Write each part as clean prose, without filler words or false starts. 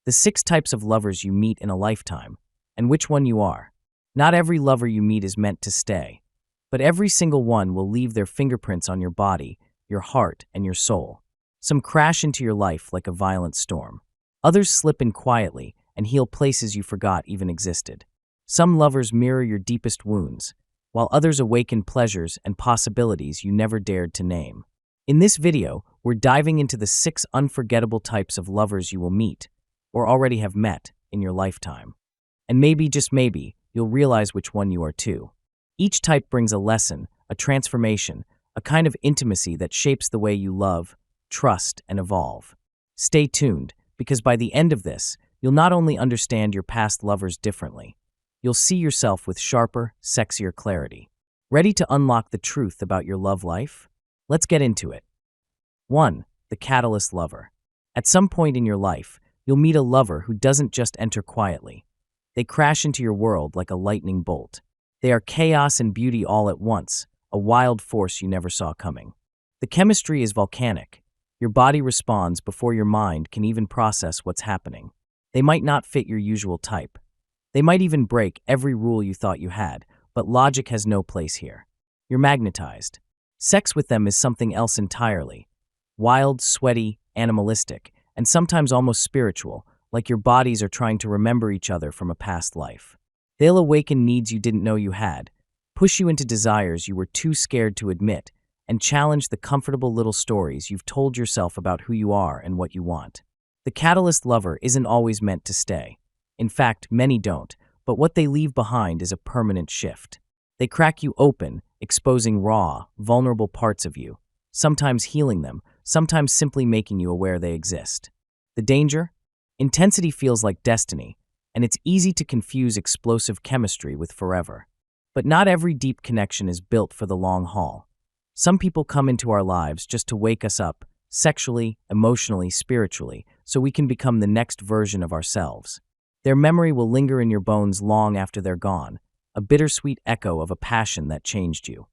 the 6 types of lovers you meet in a lifetime, and which one you are. Not every lover you meet is meant to stay, but every single one will leave their fingerprints on your body, your heart, and your soul. Some crash into your life like a violent storm. Others slip in quietly and heal places you forgot even existed. Some lovers mirror your deepest wounds, while others awaken pleasures and possibilities you never dared to name. In this video, we're diving into the 6 unforgettable types of lovers you will meet, or already have met, in your lifetime. And maybe, just maybe, you'll realize which one you are too. Each type brings a lesson, a transformation, a kind of intimacy that shapes the way you love, trust, and evolve. Stay tuned, because by the end of this, you'll not only understand your past lovers differently, you'll see yourself with sharper, sexier clarity. Ready to unlock the truth about your love life? Let's get into it. 1. The catalyst lover. At some point in your life, you'll meet a lover who doesn't just enter quietly. They crash into your world like a lightning bolt. They are chaos and beauty all at once, a wild force you never saw coming. The chemistry is volcanic. Your body responds before your mind can even process what's happening. They might not fit your usual type. They might even break every rule you thought you had, but logic has no place here. You're magnetized. Sex with them is something else entirely. Wild, sweaty, animalistic, and sometimes almost spiritual, like your bodies are trying to remember each other from a past life. They'll awaken needs you didn't know you had, push you into desires you were too scared to admit, and challenge the comfortable little stories you've told yourself about who you are and what you want. The catalyst lover isn't always meant to stay. In fact, many don't, but what they leave behind is a permanent shift. They crack you open, exposing raw, vulnerable parts of you, sometimes healing them, sometimes simply making you aware they exist. The danger? Intensity feels like destiny, and it's easy to confuse explosive chemistry with forever. But not every deep connection is built for the long haul. Some people come into our lives just to wake us up, sexually, emotionally, spiritually, so we can become the next version of ourselves. Their memory will linger in your bones long after they're gone, a bittersweet echo of a passion that changed you.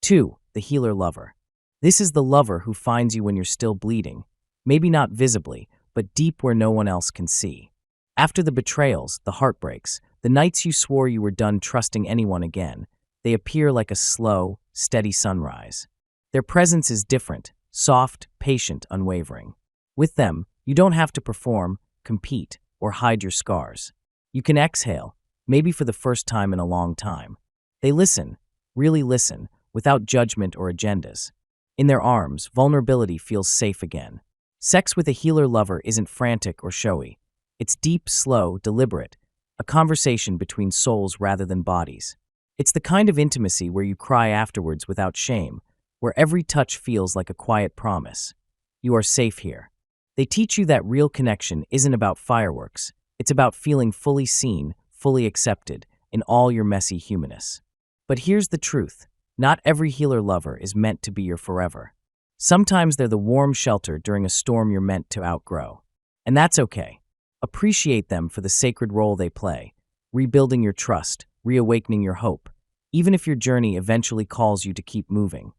2. The healer lover. This is the lover who finds you when you're still bleeding, maybe not visibly, but deep where no one else can see. After the betrayals, the heartbreaks, the nights you swore you were done trusting anyone again, they appear like a slow, steady sunrise. Their presence is different, soft, patient, unwavering. With them, you don't have to perform, compete, or hide your scars. You can exhale, maybe for the first time in a long time. They listen, really listen, without judgment or agendas. In their arms, vulnerability feels safe again. Sex with a healer lover isn't frantic or showy. It's deep, slow, deliberate, a conversation between souls rather than bodies. It's the kind of intimacy where you cry afterwards without shame, where every touch feels like a quiet promise. You are safe here. They teach you that real connection isn't about fireworks. It's about feeling fully seen, fully accepted, in all your messy humanness. But here's the truth. Not every healer lover is meant to be your forever. Sometimes they're the warm shelter during a storm you're meant to outgrow. And that's okay. Appreciate them for the sacred role they play, rebuilding your trust, reawakening your hope, even if your journey eventually calls you to keep moving.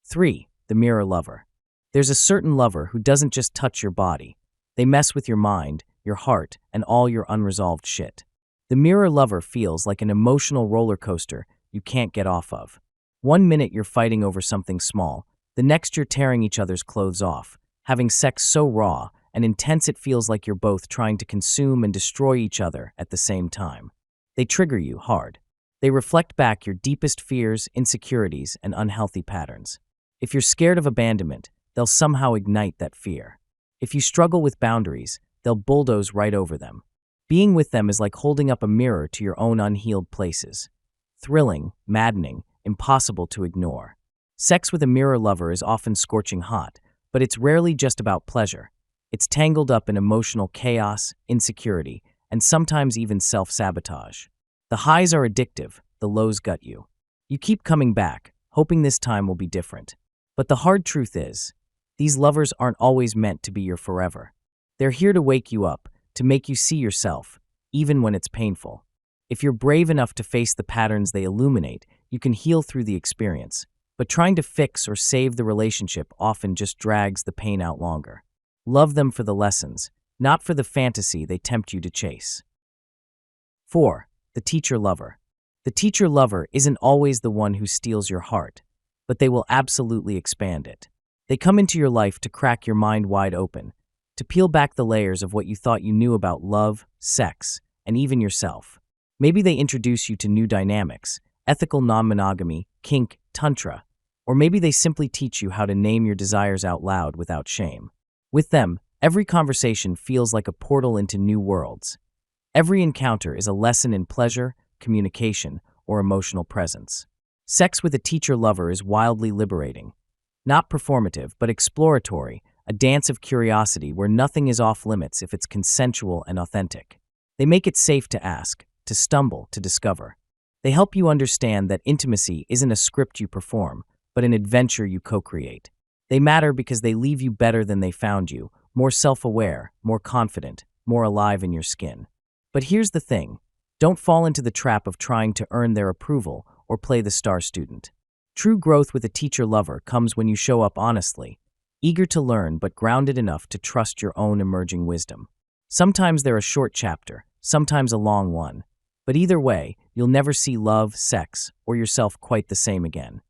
3. The mirror lover. There's a certain lover who doesn't just touch your body. They mess with your mind, your heart, and all your unresolved shit. The mirror lover feels like an emotional roller coaster you can't get off of. One minute you're fighting over something small, the next you're tearing each other's clothes off, having sex so raw and intense it feels like you're both trying to consume and destroy each other at the same time. They trigger you hard. They reflect back your deepest fears, insecurities, and unhealthy patterns. If you're scared of abandonment, they'll somehow ignite that fear. If you struggle with boundaries, they'll bulldoze right over them. Being with them is like holding up a mirror to your own unhealed places. Thrilling, maddening, impossible to ignore. Sex with a mirror lover is often scorching hot, but it's rarely just about pleasure. It's tangled up in emotional chaos, insecurity, and sometimes even self-sabotage. The highs are addictive, the lows gut you. You keep coming back, hoping this time will be different. But the hard truth is, these lovers aren't always meant to be your forever. They're here to wake you up, to make you see yourself, even when it's painful. If you're brave enough to face the patterns they illuminate, you can heal through the experience. But trying to fix or save the relationship often just drags the pain out longer. Love them for the lessons, not for the fantasy they tempt you to chase. 4. The teacher lover. The teacher lover isn't always the one who steals your heart, but they will absolutely expand it. They come into your life to crack your mind wide open, to peel back the layers of what you thought you knew about love, sex, and even yourself. Maybe they introduce you to new dynamics, ethical non-monogamy, kink, tantra, or maybe they simply teach you how to name your desires out loud without shame. With them, every conversation feels like a portal into new worlds. Every encounter is a lesson in pleasure, communication, or emotional presence. Sex with a teacher lover is wildly liberating. Not performative, but exploratory, a dance of curiosity where nothing is off limits if it's consensual and authentic. They make it safe to ask, to stumble, to discover. They help you understand that intimacy isn't a script you perform, but an adventure you co-create. They matter because they leave you better than they found you, more self-aware, more confident, more alive in your skin. But here's the thing. Don't fall into the trap of trying to earn their approval or play the star student. True growth with a teacher lover comes when you show up honestly, eager to learn but grounded enough to trust your own emerging wisdom. Sometimes they're a short chapter, sometimes a long one, but either way, you'll never see love, sex, or yourself quite the same again.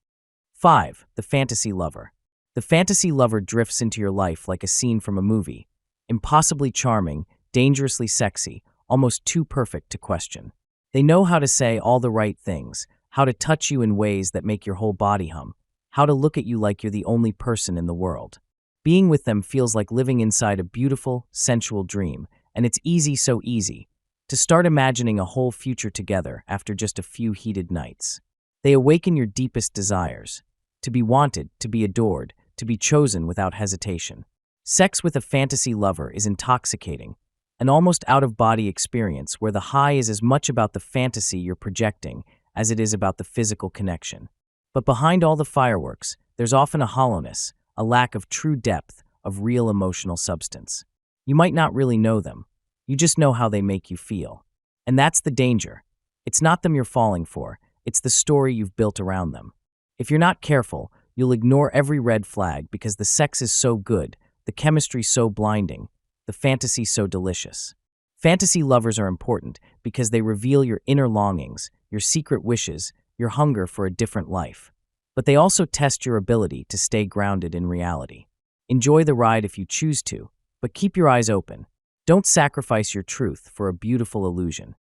5. The fantasy lover. The fantasy lover drifts into your life like a scene from a movie, impossibly charming, dangerously sexy, almost too perfect to question. They know how to say all the right things, how to touch you in ways that make your whole body hum, how to look at you like you're the only person in the world. Being with them feels like living inside a beautiful, sensual dream, and it's easy, so easy, to start imagining a whole future together after just a few heated nights. They awaken your deepest desires, to be wanted, to be adored, to be chosen without hesitation. Sex with a fantasy lover is intoxicating, an almost out-of-body experience where the high is as much about the fantasy you're projecting as it is about the physical connection. But behind all the fireworks, there's often a hollowness, a lack of true depth, of real emotional substance. You might not really know them. You just know how they make you feel. And that's the danger. It's not them you're falling for, it's the story you've built around them. If you're not careful, you'll ignore every red flag because the sex is so good, the chemistry so blinding, the fantasy so delicious. Fantasy lovers are important because they reveal your inner longings, your secret wishes, your hunger for a different life. But they also test your ability to stay grounded in reality. Enjoy the ride if you choose to, but keep your eyes open. Don't sacrifice your truth for a beautiful illusion.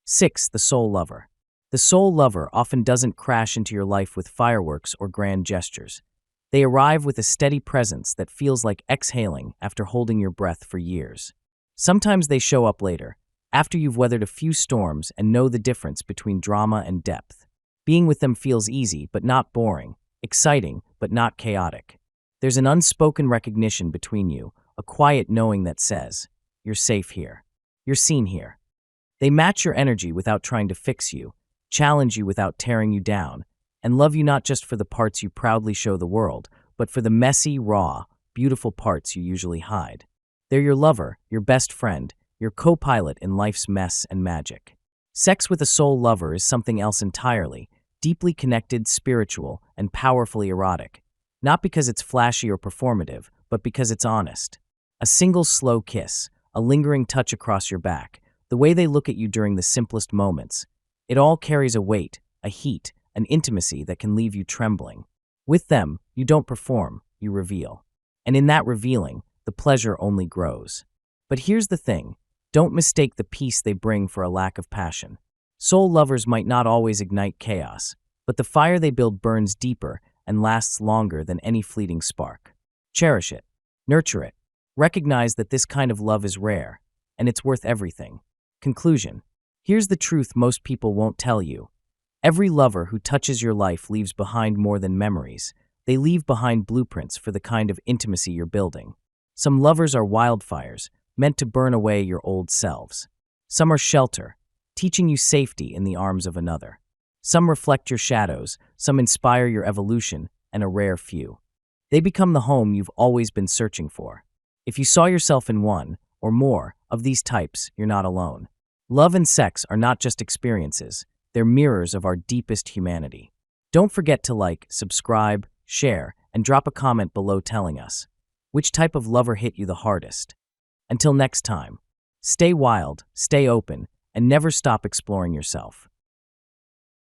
6. The soul lover. The soul lover often doesn't crash into your life with fireworks or grand gestures. They arrive with a steady presence that feels like exhaling after holding your breath for years. Sometimes they show up later, after you've weathered a few storms and know the difference between drama and depth. Being with them feels easy but not boring, exciting but not chaotic. There's an unspoken recognition between you, a quiet knowing that says, "You're safe here. You're seen here." They match your energy without trying to fix you, challenge you without tearing you down, and love you not just for the parts you proudly show the world, but for the messy, raw, beautiful parts you usually hide. They're your lover, your best friend, your co-pilot in life's mess and magic. Sex with a soul lover is something else entirely, deeply connected, spiritual, and powerfully erotic. Not because it's flashy or performative, but because it's honest. A single slow kiss, a lingering touch across your back, the way they look at you during the simplest moments. It all carries a weight, a heat, an intimacy that can leave you trembling. With them, you don't perform, you reveal. And in that revealing, the pleasure only grows. But here's the thing, don't mistake the peace they bring for a lack of passion. Soul lovers might not always ignite chaos, but the fire they build burns deeper and lasts longer than any fleeting spark. Cherish it. Nurture it. Recognize that this kind of love is rare, and it's worth everything. Conclusion. Here's the truth most people won't tell you. Every lover who touches your life leaves behind more than memories. They leave behind blueprints for the kind of intimacy you're building. Some lovers are wildfires, meant to burn away your old selves. Some are shelter, teaching you safety in the arms of another. Some reflect your shadows, some inspire your evolution, and a rare few. They become the home you've always been searching for. If you saw yourself in one, or more, of these types, you're not alone. Love and sex are not just experiences, they're mirrors of our deepest humanity. Don't forget to like, subscribe, share, and drop a comment below telling us which type of lover hit you the hardest. Until next time, stay wild, stay open, and never stop exploring yourself.